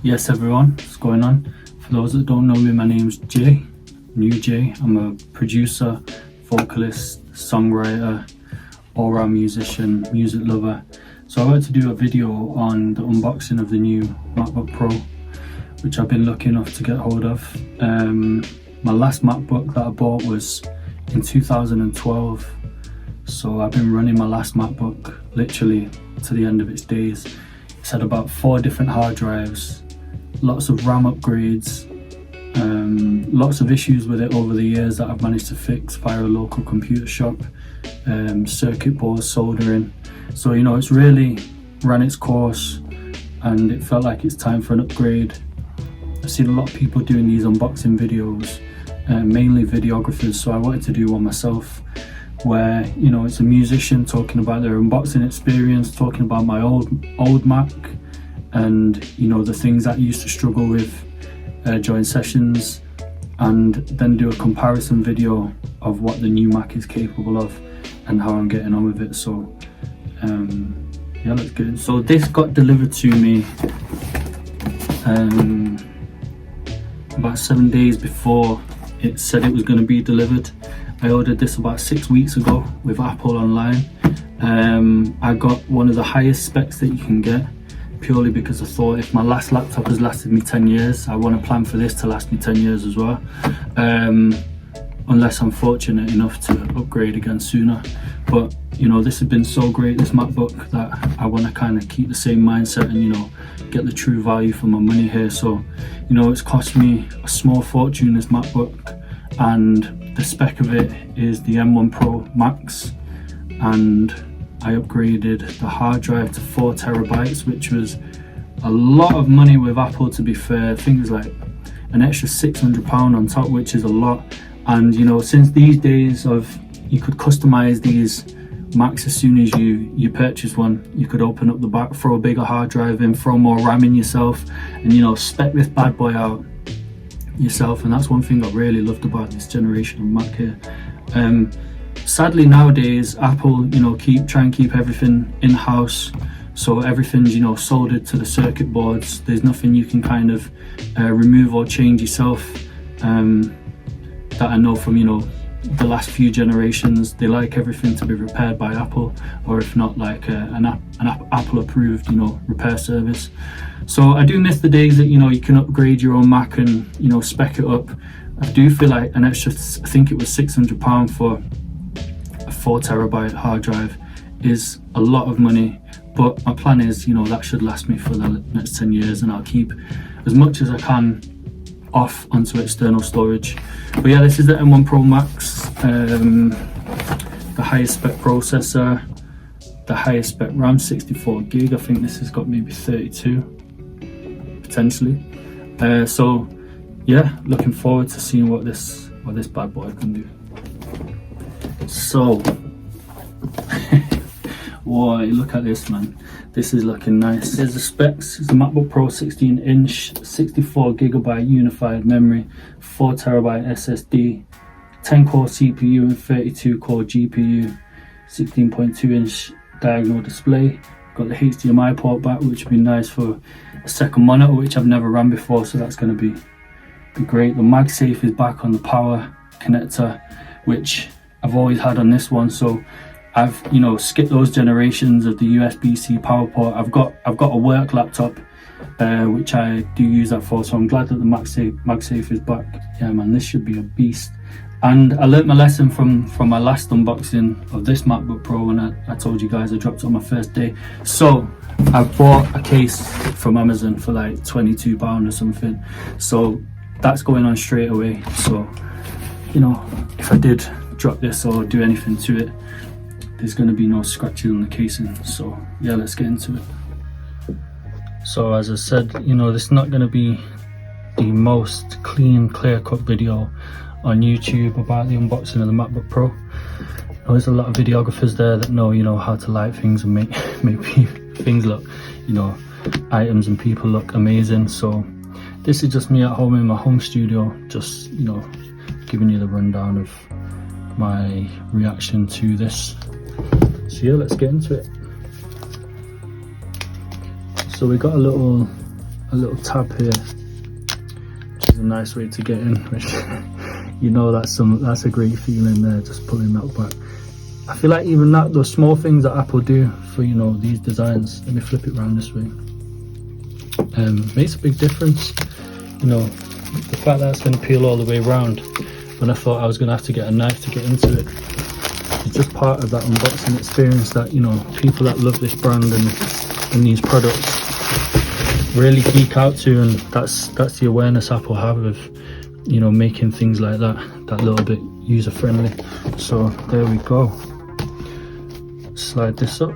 Yes everyone, what's going on? For those that don't know me, my name's Jay, New Jay. I'm a producer, vocalist, songwriter, all-round musician, music lover. So I wanted to do a video on the unboxing of the new MacBook Pro, which I've been lucky enough to get hold of. My last MacBook that I bought was in 2012. So I've been running my last MacBook literally to the end of its days. It's had about 4 different hard drives, lots of RAM upgrades, lots of issues with it over the years that I've managed to fix via a local computer shop, circuit boards, soldering. So you know, it's really ran its course and it felt like it's time for an upgrade. I've seen a lot of people doing these unboxing videos, mainly videographers, so I wanted to do one myself where, you know, it's a musician talking about their unboxing experience, talking about my old Mac and, you know, the things that I used to struggle with during sessions, and then do a comparison video of what the new Mac is capable of and how I'm getting on with it. So yeah, let's get it. So this got delivered to me about 7 days before it said it was going to be delivered. I ordered this about 6 weeks ago with Apple online. I got one of the highest specs that you can get, purely because I thought if my last laptop has lasted me 10 years, I want to plan for this to last me 10 years as well. Unless I'm fortunate enough to upgrade again sooner. But you know, this has been so great, this MacBook, that I want to kind of keep the same mindset and, you know, get the true value for my money here. So, you know, it's cost me a small fortune, this MacBook, and the spec of it is the M1 Pro Max, and I upgraded the hard drive to 4 terabytes, which was a lot of money with Apple, to be fair. I think it was like an extra £600 on top, which is a lot. And you know, since these days of you could customize these Macs as soon as you purchase one, you could open up the back, throw a bigger hard drive in, throw more RAM in yourself, and you know, spec this bad boy out yourself. And that's one thing I really loved about this generation of Mac here. Sadly nowadays Apple, you know, try and keep everything in-house, so everything's, you know, soldered to the circuit boards. There's nothing you can kind of remove or change yourself. That I know from, you know, the last few generations, they like everything to be repaired by Apple, or if not, like an Apple approved, you know, repair service. So I do miss the days that, you know, you can upgrade your own Mac and, you know, spec it up. I do feel like an extra, I think it was £600 for a 4 terabyte hard drive is a lot of money. But my plan is, you know, that should last me for the next 10 years, and I'll keep as much as I can off onto external storage. But yeah, this is the M1 Pro Max, the highest spec processor, the highest spec RAM, 64 gig. I think this has got maybe 32 potentially. So yeah, looking forward to seeing what this bad boy can do. So whoa, look at this, man. This is looking nice. Here's the specs. It's a MacBook Pro 16-inch, 64GB unified memory, 4 terabyte SSD, 10-core CPU and 32-core GPU, 16.2-inch diagonal display. Got the HDMI port back, which would be nice for a second monitor, which I've never ran before, so that's going to be great. The Magsafe is back on the power connector, which I've always had on this one, so I've, you know, skipped those generations of the USB-C power port. I've got a work laptop, which I do use that for, so I'm glad that the Magsafe is back. Yeah man, this should be a beast. And I learnt my lesson from my last unboxing of this MacBook Pro, when I told you guys I dropped it on my first day. So I bought a case from Amazon for like £22 or something, so that's going on straight away. So, you know, if I did drop this or do anything to it, there's going to be no scratches on the casing. So yeah, let's get into it. So as I said, you know, this is not going to be the most clean, clear-cut video on YouTube about the unboxing of the MacBook Pro. There's a lot of videographers there that know, you know, how to light things and make things look, you know, items and people look amazing. So this is just me at home in my home studio, just, you know, giving you the rundown of my reaction to this. So yeah, let's get into it. So we got a little a little tab here, which is a nice way to get in, which you know, that's a great feeling there, just pulling that back. I feel like even that, those small things that Apple do for, you know, these designs, let me flip it around this way, makes a big difference. You know, the fact that it's going to peel all the way around, when I thought I was going to have to get a knife to get into it, it's just part of that unboxing experience that, you know, people that love this brand and these products really geek out to, and that's the awareness Apple have of, you know, making things like that little bit user friendly. So there we go. Slide this up.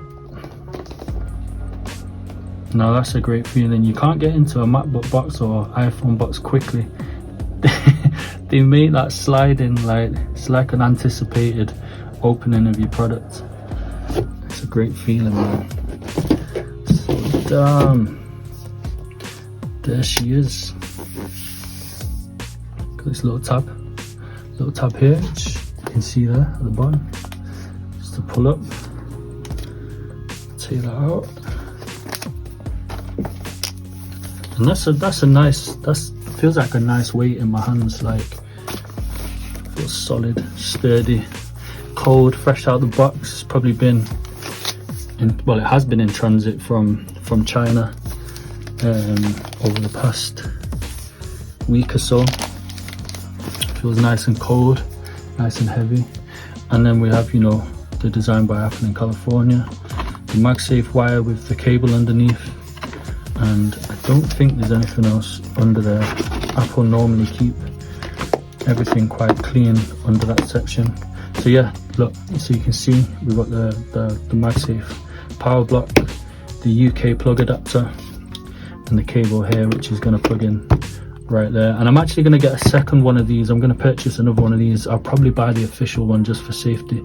Now that's a great feeling. You can't get into a MacBook box or iPhone box quickly. They make that sliding like it's like an anticipated opening of your product. It's a great feeling, man. So damn, there she is. Got this little tab here, which you can see there at the bottom. Just to pull up, take that out, and that's a nice. Feels like a nice weight in my hands. Like, feels solid, sturdy, cold, fresh out the box. It's probably been it has been in transit from China over the past week or so. Feels nice and cold, nice and heavy. And then we have, you know, the design by Apple in California, the MagSafe wire with the cable underneath, and I don't think there's anything else under there. Apple normally keep everything quite clean under that section. So yeah, look, so you can see we've got the MagSafe power block, the UK plug adapter, and the cable here, which is going to plug in right there. And I'm actually going to get a second one of these. I'm going to purchase another one of these. I'll probably buy the official one just for safety.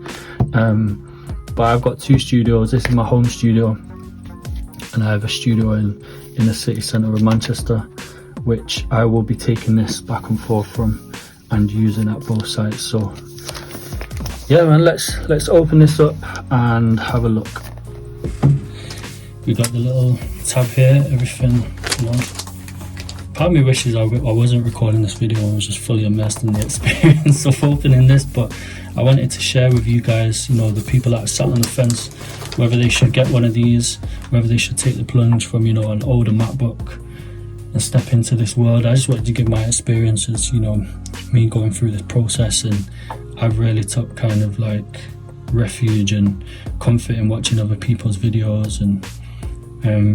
But I've got two studios. This is my home studio, and I have a studio in the city centre of Manchester, which I will be taking this back and forth from and using at both sites. So yeah, man, let's open this up and have a look. We got the little tab here, everything, you know. Part of me wishes I wasn't recording this video and was just fully immersed in the experience of opening this, but I wanted to share with you guys, you know, the people that are sat on the fence, whether they should get one of these, whether they should take the plunge from, you know, an older MacBook and step into this world. I just wanted to give my experiences, you know, me going through this process, and I've really took kind of like refuge and comfort in watching other people's videos and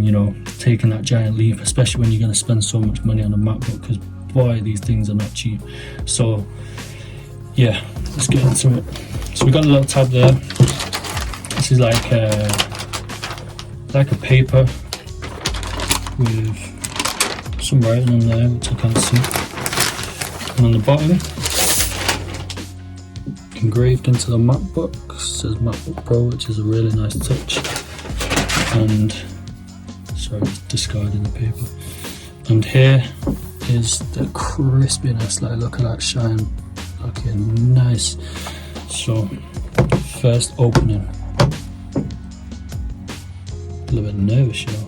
you know, taking that giant leap, especially when you're going to spend so much money on a MacBook, because boy, these things are not cheap. So yeah, let's get into it. So we got a little tab there. This is like a paper with some writing on there which I can't see, and on the bottom, engraved into the MacBook, says MacBook Pro, which is a really nice touch. And sorry, just discarding the paper. And here is the crispiness, like look at that shine, looking nice. So first opening, a little bit nervous, you know.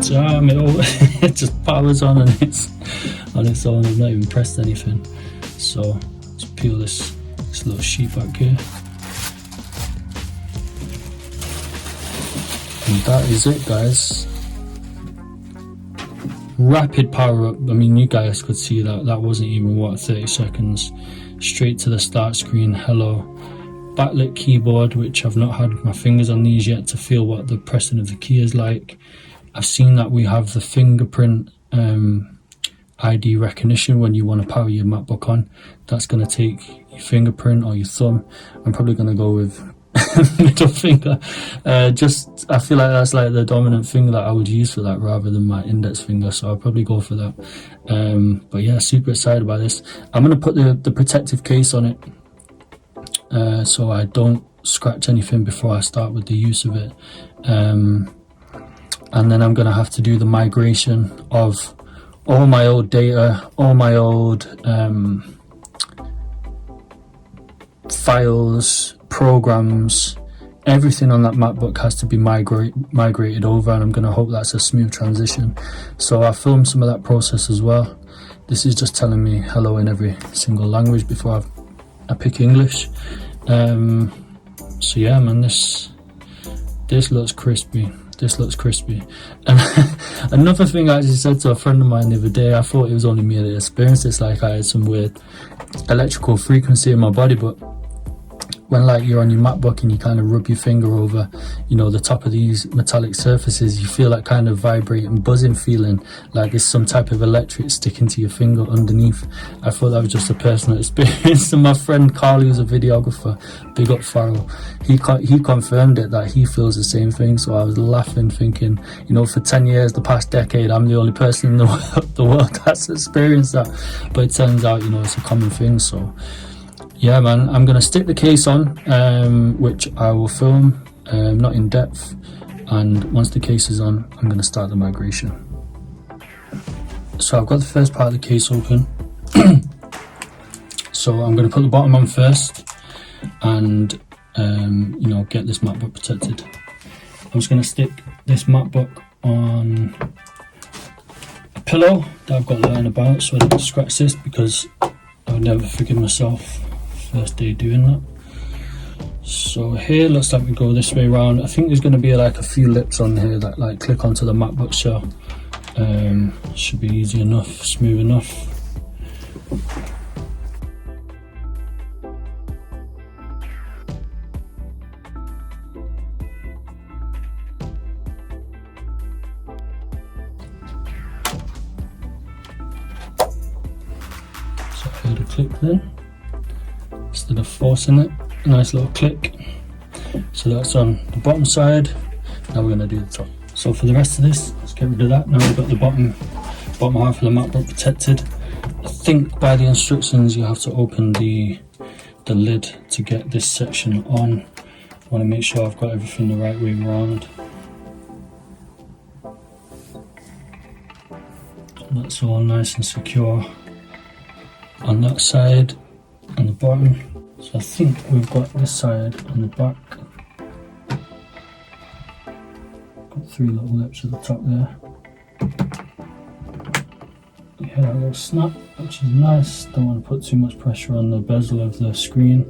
Damn, it just powers on and it's on its own. I've not even pressed anything. So let's peel this little sheet back here, and that is it, guys. Rapid power up. I mean, you guys could see that wasn't even, what, 30 seconds. Straight to the start screen. Hello. Backlit keyboard, which I've not had my fingers on these yet to feel what the pressing of the key is like. I've seen that we have the fingerprint ID recognition when you want to power your MacBook on. That's going to take your fingerprint or your thumb. I'm probably going to go with middle finger. I feel like that's like the dominant finger that I would use for that rather than my index finger, so I'll probably go for that. But yeah, super excited about this. I'm going to put the protective case on it so I don't scratch anything before I start with the use of it. And then I'm going to have to do the migration of all my old data, all my old files, programs, everything on that MacBook has to be migrated over, and I'm going to hope that's a smooth transition. So I filmed some of that process as well. This is just telling me hello in every single language before I pick English. So yeah, man, this looks crispy. This looks crispy. And another thing I actually said to a friend of mine the other day, I thought it was only me that experienced this, like I had some weird electrical frequency in my body, but when like you're on your MacBook and you kind of rub your finger over, you know, the top of these metallic surfaces, you feel that kind of vibrating, buzzing feeling, like there's some type of electric sticking to your finger underneath. I thought that was just a personal experience. And my friend Carl, who's a videographer, big up Farrell, he confirmed it, that he feels the same thing. So I was laughing, thinking, you know, for 10 years, the past decade, I'm the only person in the world that's experienced that. But it turns out, you know, it's a common thing. So yeah, man, I'm going to stick the case on, which I will film, not in depth, and once the case is on, I'm going to start the migration. So I've got the first part of the case open. So I'm going to put the bottom on first and, you know, get this MacBook protected. I'm just going to stick this MacBook on a pillow that I've got lying about so I don't scratch this, because I would never forgive myself first day doing that. So here looks like we go this way around. I think there's going to be like a few lips on here that like click onto the MacBook shell. Should be easy enough, smooth enough. So I heard a click then. Instead of forcing it, a nice little click. So that's on the bottom side. Now we're going to do the top. So for the rest of this, let's get rid of that. Now we've got the bottom half of the MacBook protected. I think by the instructions you have to open the lid to get this section on. I want to make sure I've got everything the right way around. So that's all nice and secure on that side and the bottom. So I think we've got this side on the back. Got 3 little lips at the top there. You hear that little snap, which is nice. Don't want to put too much pressure on the bezel of the screen.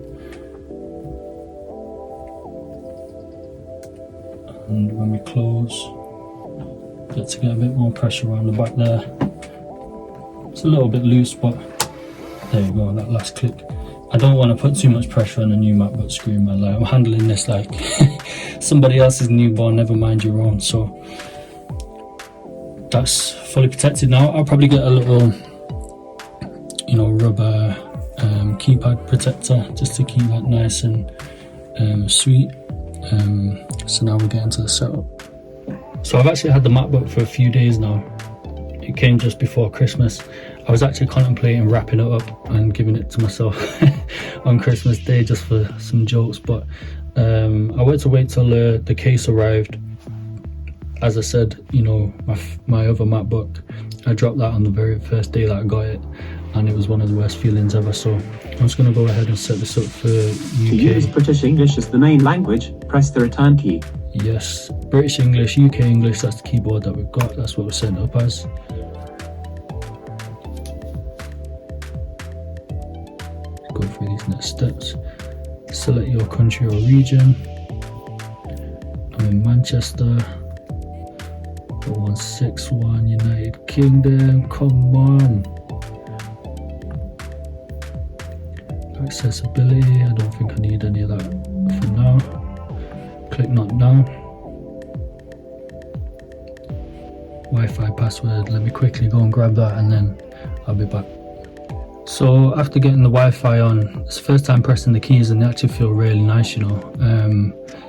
And when we close, get a bit more pressure around the back there. It's a little bit loose, but there you go, that last click. I don't want to put too much pressure on a new MacBook screen, man. Like, I'm handling this like somebody else's newborn, never mind your own. So that's fully protected now. I'll probably get a little, you know, rubber keypad protector just to keep that nice and sweet. So now we get into the setup. So I've actually had the MacBook for a few days now. It came just before Christmas. I was actually contemplating wrapping it up and giving it to myself on Christmas Day just for some jokes, but I wanted to wait till the case arrived. As I said, you know, my other MacBook, I dropped that on the very first day that I got it, and it was one of the worst feelings ever. So I'm just going to go ahead and set this up for UK. To use British English as the main language, press the return key. Yes, British English, UK English, that's the keyboard that we've got, that's what we're setting it up as. Go through these next steps. Select your country or region. I'm in Manchester. 4161 United Kingdom. Come on. Accessibility. I don't think I need any of that for now. Click not now. Wi-Fi password. Let me quickly go and grab that and then I'll be back. So after getting the Wi-Fi on, it's the first time pressing the keys and they actually feel really nice, you know.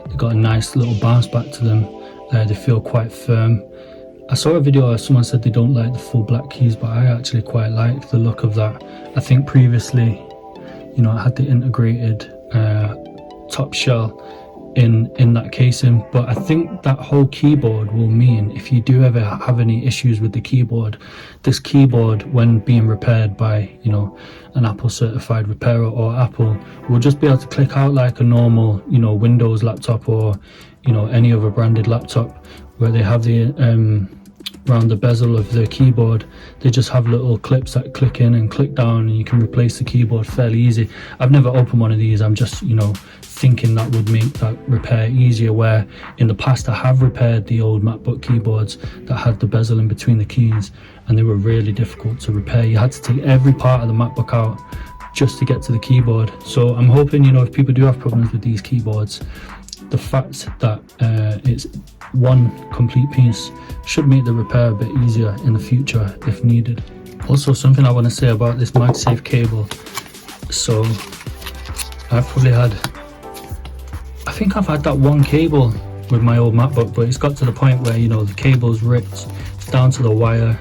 They've got a nice little bounce back to them. They feel quite firm. I saw a video where someone said they don't like the full black keys, but I actually quite like the look of that. I think previously, you know, it had the integrated top shell in that casing. But I think that whole keyboard will mean if you do ever have any issues with the keyboard, this keyboard, when being repaired by, you know, an Apple certified repairer or Apple, will just be able to click out like a normal, you know, Windows laptop or, you know, any other branded laptop, where they have the around the bezel of the keyboard, they just have little clips that click in and click down, and you can replace the keyboard fairly easy. I've never opened one of these. I'm just, you know, thinking that would make that repair easier, where in the past I have repaired the old MacBook keyboards that had the bezel in between the keys, and they were really difficult to repair. You had to take every part of the MacBook out just to get to the keyboard. So I'm hoping, you know, if people do have problems with these keyboards, the fact that it's one complete piece should make the repair a bit easier in the future if needed. Also, something I want to say about this Magsafe cable. So I've probably had, I think I've had that one cable with my old MacBook, but it's got to the point where, you know, the cable's ripped, it's down to the wire,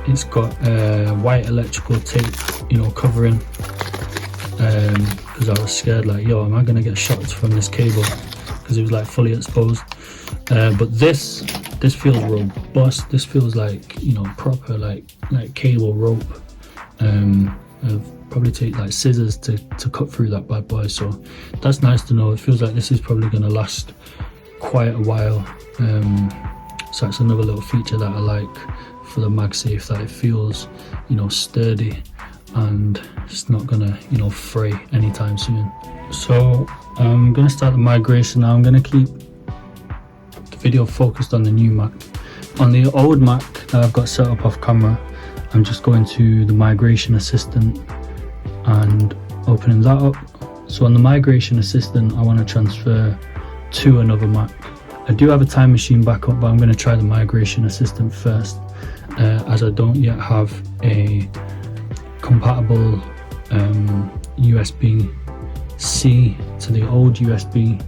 it's got white electrical tape, you know, covering, because I was scared, like, yo, am I gonna get shocked from this cable, because it was like fully exposed. But this feels robust. This feels like, you know, proper like cable rope. I'll probably take like scissors to cut through that bad boy, so that's nice to know. It feels like this is probably going to last quite a while. So that's another little feature that I like for the Magsafe, that it feels, you know, sturdy and it's not gonna, you know, fray anytime soon. So I'm gonna start the migration now. I'm gonna keep the video focused on the new Mac. On the old Mac that I've got set up off camera, I'm just going to the migration assistant and opening that up. So on the migration assistant, I want to transfer to another Mac. I do have a Time Machine backup, but I'm going to try the migration assistant first, as I don't yet have a compatible USB-C to the old USB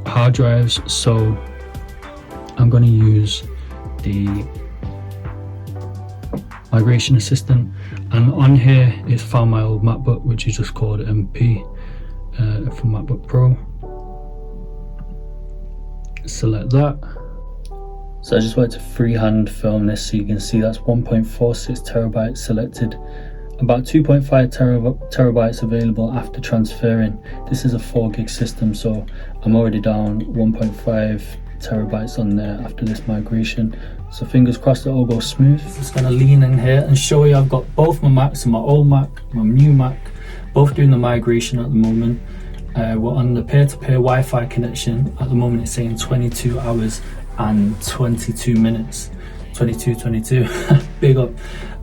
hard drives. So I'm going to use the migration assistant, and on here it's found my old MacBook, which is just called MP from MacBook Pro. Select that. So I just wanted to freehand film this so you can see that's 1.46 terabytes selected, about 2.5 terabytes available after transferring. This is a 4 gig system, so I'm already down 1.5 terabytes on there after this migration. So fingers crossed it all goes smooth. Just gonna lean in here and show you I've got both my Macs, my old Mac, my new Mac, both doing the migration at the moment. We're on the peer-to-peer Wi-Fi connection. At the moment it's saying 22 hours and 22 minutes. 22 big up.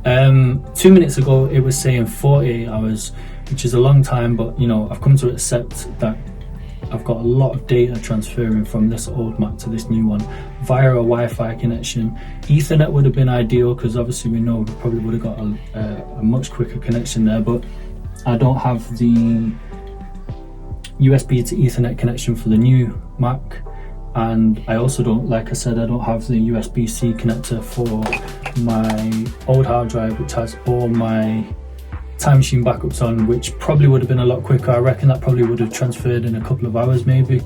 2 minutes ago it was saying 48 hours, which is a long time, but you know, I've come to accept that I've got a lot of data transferring from this old Mac to this new one via a Wi-Fi connection. Ethernet would have been ideal, because obviously we know we probably would have got a much quicker connection there, but I don't have the USB to Ethernet connection for the new Mac, and I also don't, like I said, I don't have the USB-C connector for my old hard drive, which has all my Time Machine backups on, which probably would have been a lot quicker. I reckon that probably would have transferred in a couple of hours maybe.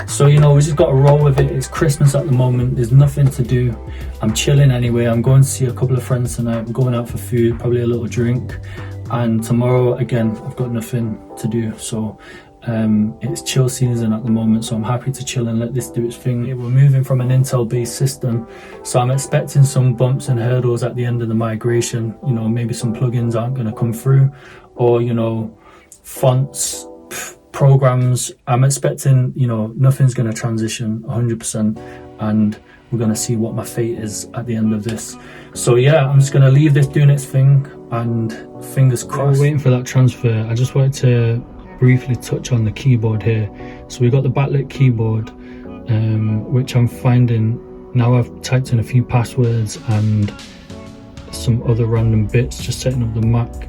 So, you know, we just got to roll with it. It's Christmas at the moment, there's nothing to do. I'm chilling anyway. I'm going to see a couple of friends tonight. We're going out for food, probably a little drink, and tomorrow again I've got nothing to do. So it's chill season at the moment, so I'm happy to chill and let this do its thing. We're moving from an Intel based system, so I'm expecting some bumps and hurdles at the end of the migration. You know, maybe some plugins aren't going to come through, or, you know, fonts, programs. I'm expecting, you know, nothing's going to transition 100%, and we're going to see what my fate is at the end of this. So yeah, I'm just going to leave this doing its thing, and fingers crossed. While waiting for that transfer, I just wanted to briefly touch on the keyboard here. So we got the backlit keyboard, which I'm finding now I've typed in a few passwords and some other random bits just setting up the Mac.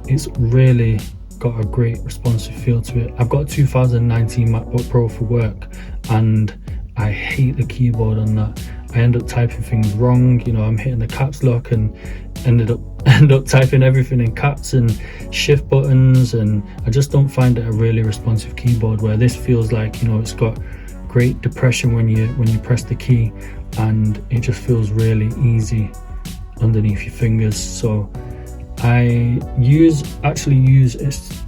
It's really got a great responsive feel to it. I've got a 2019 MacBook Pro for work, and I hate the keyboard on that. I end up typing things wrong. You know, I'm hitting the caps lock and end up typing everything in caps and shift buttons, and I just don't find it a really responsive keyboard, where this feels like, you know, it's got great depression when you press the key, and it just feels really easy underneath your fingers. So I actually use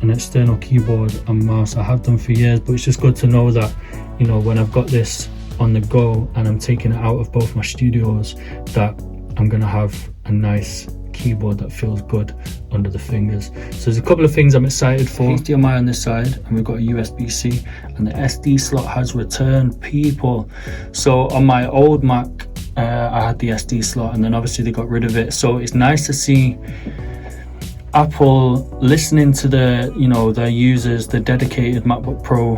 an external keyboard and mouse. I have done for years, but it's just good to know that, you know, when I've got this on the go and I'm taking it out of both my studios, that I'm gonna have a nice keyboard that feels good under the fingers. So there's a couple of things I'm excited for. HDMI on this side, and we've got a USB-C, and the SD slot has returned, people. So on my old Mac, I had the SD slot, and then obviously they got rid of it. So it's nice to see Apple listening to the, you know, their users, the dedicated MacBook Pro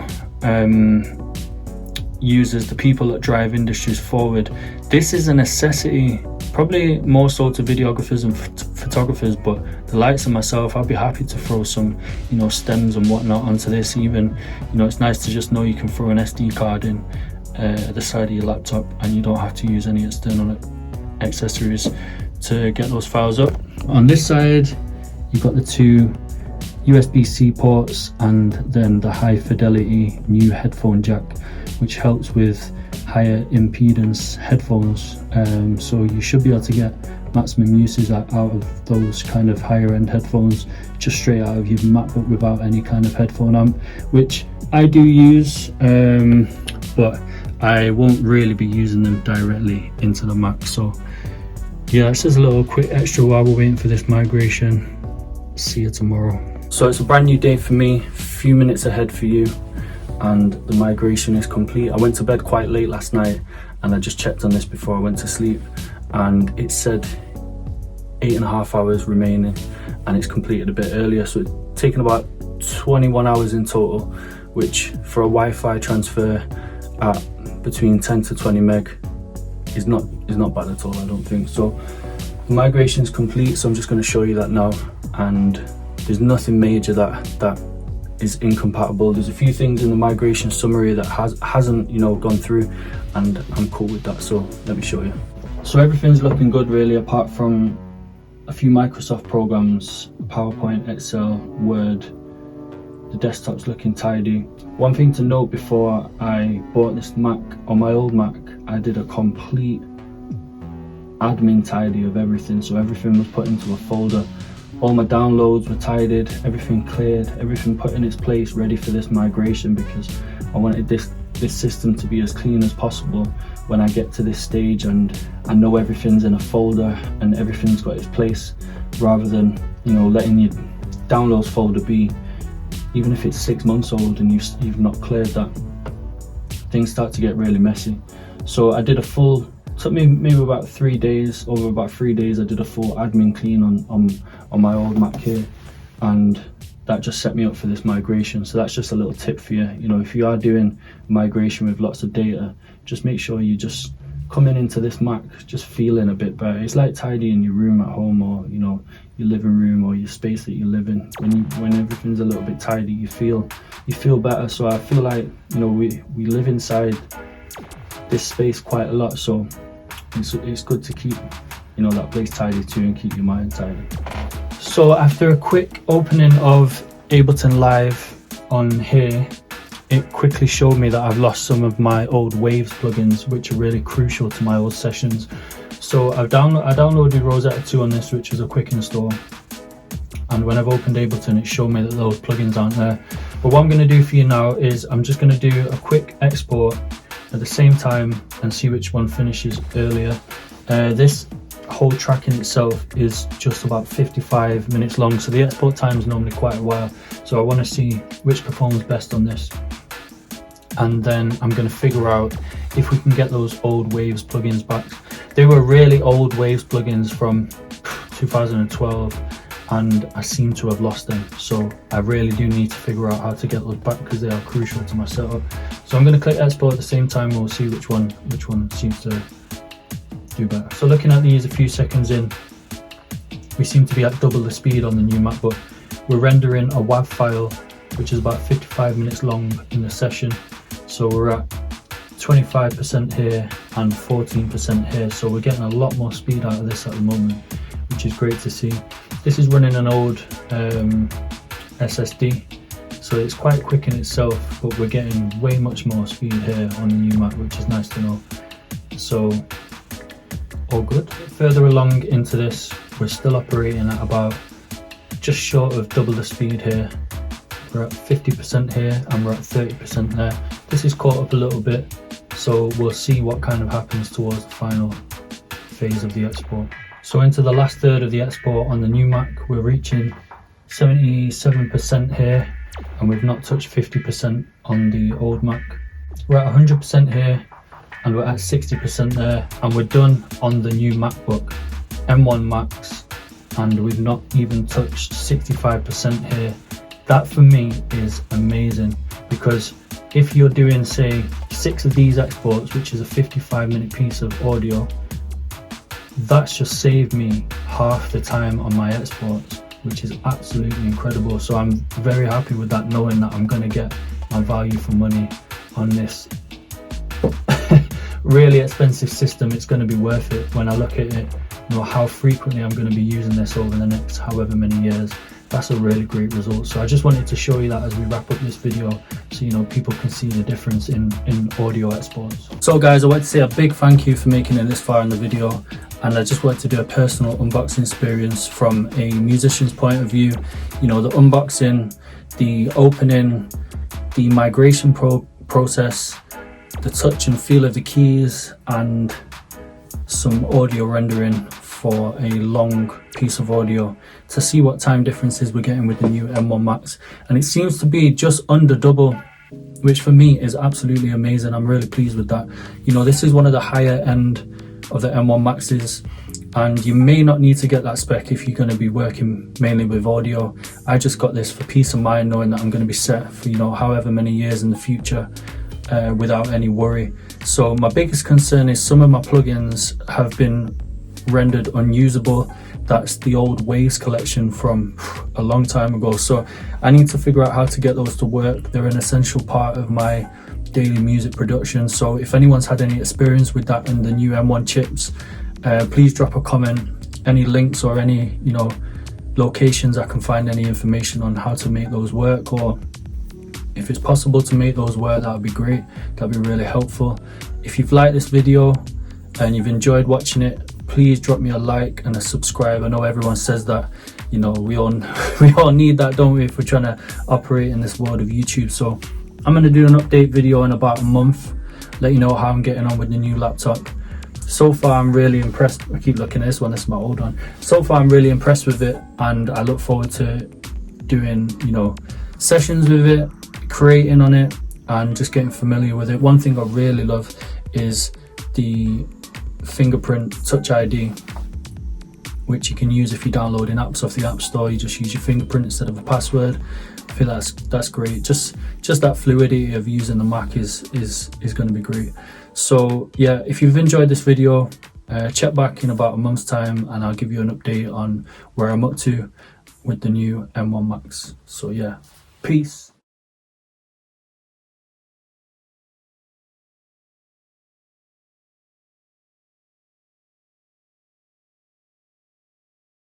users, the people that drive industries forward. This is a necessity, probably more so to videographers and photographers, but the likes of myself, I'll be happy to throw some, you know, stems and whatnot onto this. Even, you know, it's nice to just know you can throw an SD card in at the side of your laptop, and you don't have to use any external accessories to get those files up. On this side, you've got the two USB-C ports, and then the high fidelity new headphone jack, which helps with higher impedance headphones. So you should be able to get maximum usage out of those kind of higher end headphones just straight out of your MacBook without any kind of headphone amp, which I do use, but I won't really be using them directly into the Mac. So yeah, it's just a little quick extra while we're waiting for this migration. See you tomorrow. So it's a brand new day for me, a few minutes ahead for you, and the migration is complete. I went to bed quite late last night, and I just checked on this before I went to sleep, and it said 8.5 hours remaining, and it's completed a bit earlier. So it's taken about 21 hours in total, which for a Wi-Fi transfer at between 10 to 20 meg is not bad at all, I don't think. So the migration is complete, so I'm just going to show you that now, and there's nothing major that is incompatible. There's a few things in the migration summary that hasn't, you know, gone through, and I'm cool with that. So let me show you. So everything's looking good really, apart from a few Microsoft programs, PowerPoint, Excel, Word. The desktop's looking tidy. One thing to note, before I bought this Mac, on my old Mac, I did a complete admin tidy of everything. So everything was put into a folder. All my downloads were tidied, everything cleared, everything put in its place, ready for this migration, because I wanted this system to be as clean as possible when I get to this stage, and I know everything's in a folder and everything's got its place, rather than, you know, letting your downloads folder be, even if it's 6 months old and you've not cleared that, things start to get really messy. So I did took me maybe about 3 days, over about 3 days, I did a full admin clean on my old Mac here, and that just set me up for this migration. So that's just a little tip for you. You know, if you are doing migration with lots of data, just make sure you just coming into this Mac just feeling a bit better. It's like tidying your room at home, or, you know, your living room, or your space that you live in. When everything's a little bit tidy, you feel better. So I feel like, you know, we live inside this space quite a lot, so it's good to keep, you know, that place tidy too, and keep your mind tidy. So after a quick opening of Ableton Live on here, it quickly showed me that I've lost some of my old Waves plugins, which are really crucial to my old sessions. So I downloaded Rosetta 2 on this, which is a quick install, and when I've opened Ableton, it showed me that those plugins aren't there. But what I'm going to do for you now is I'm just going to do a quick export at the same time and see which one finishes earlier. This whole track in itself is just about 55 minutes long, so the export time is normally quite a while. So I want to see which performs best on this, and then I'm going to figure out if we can get those old Waves plugins back. They were really old Waves plugins from 2012, and I seem to have lost them. So I really do need to figure out how to get those back, because they are crucial to my setup. So I'm going to click export at the same time. We'll see which one seems to do better. So looking at these a few seconds in, we seem to be at double the speed on the new MacBook. We're rendering a WAV file, which is about 55 minutes long in the session. So we're at 25% here and 14% here, so we're getting a lot more speed out of this at the moment, which is great to see. This is running an old SSD, so it's quite quick in itself, but we're getting way much more speed here on the new Mac, which is nice to know. So all good. Further along into this, we're still operating at about just short of double the speed here. We're at 50% here and we're at 30% there. This is caught up a little bit, so we'll see what kind of happens towards the final phase of the export. So into the last third of the export on the new Mac, we're reaching 77% here, and we've not touched 50% on the old Mac. We're at 100% here and we're at 60% there, and we're done on the new MacBook M1 Max, and we've not even touched 65% here. That for me is amazing, because if you're doing say 6 of these exports, which is a 55-minute piece of audio, that's just saved me half the time on my exports, which is absolutely incredible. So I'm very happy with that, knowing that I'm going to get my value for money on this really expensive system. It's going to be worth it when I look at it, you know, how frequently I'm going to be using this over the next however many years. That's a really great result. So I just wanted to show you that as we wrap up this video, so you know people can see the difference in audio exports. So guys, I want to say a big thank you for making it this far in the video, and I just wanted to do a personal unboxing experience from a musician's point of view. You know, the unboxing, the opening, the migration process, the touch and feel of the keys, and some audio rendering for a long piece of audio to see what time differences we're getting with the new M1 Max. And it seems to be just under double, which for me is absolutely amazing. I'm really pleased with that. You know, this is one of the higher end of the M1 Maxes, and you may not need to get that spec if you're going to be working mainly with audio. I just got this for peace of mind, knowing that I'm going to be set for, you know, however many years in the future without any worry. So my biggest concern is some of my plugins have been rendered unusable. That's the old Waves collection from a long time ago, so I need to figure out how to get those to work. They're an essential part of my daily music production, so if anyone's had any experience with that and the new M1 chips, please drop a comment, any links or any, you know, locations I can find any information on how to make those work, or if it's possible to make those work, that would be great. That'd be really helpful. If you've liked this video and you've enjoyed watching it, please drop me a like and a subscribe. I know everyone says that, you know, we all need that, don't we, if we're trying to operate in this world of YouTube. So I'm going to do an update video in about a month, let you know how I'm getting on with the new laptop. So far I'm really impressed. I keep looking at this one, this is my old one. So far I'm really impressed with it, and I look forward to doing, you know, sessions with it, creating on it, and just getting familiar with it. One thing I really love is the Fingerprint Touch Id, which you can use if you're downloading apps off the App Store. You just use your fingerprint instead of a password. I feel that's great. Just that fluidity of using the Mac is going to be great. So yeah, if you've enjoyed this video, check back in about a month's time and I'll give you an update on where I'm up to with the new M1 Max. So yeah, peace.